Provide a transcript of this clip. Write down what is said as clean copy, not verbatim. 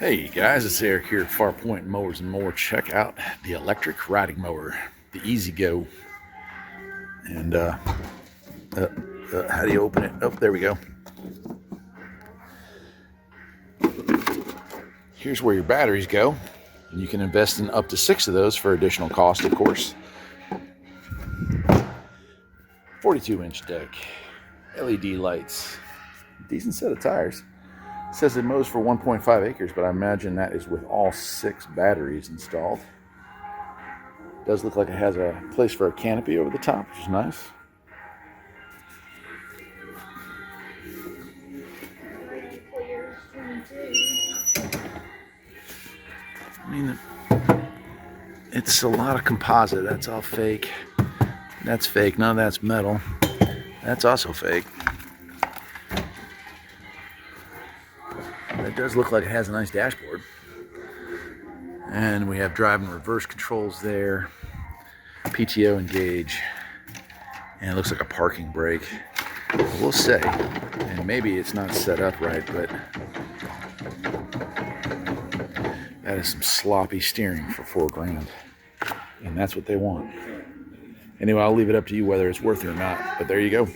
Hey guys, it's Eric here at Farpoint Mowers and More. Check out the Electric Riding Mower, the Easy Go. And how do you open it? Oh, there we go. Here's where your batteries go. And you can invest in up to 6 of those for additional cost, of course. 42-inch deck, LED lights, decent set of tires. It says it mows for 1.5 acres, but I imagine that is with all 6 batteries installed. It does look like it has a place for a canopy over the top, which is nice. I mean, it's a lot of composite. That's all fake. That's fake. None of that's metal. That's also fake. It does look like it has a nice dashboard. And we have drive and reverse controls there. PTO engage. And it looks like a parking brake. We'll say, and maybe it's not set up right, but that is some sloppy steering for $4,000. And that's what they want. Anyway, I'll leave it up to you whether it's worth it or not. But there you go.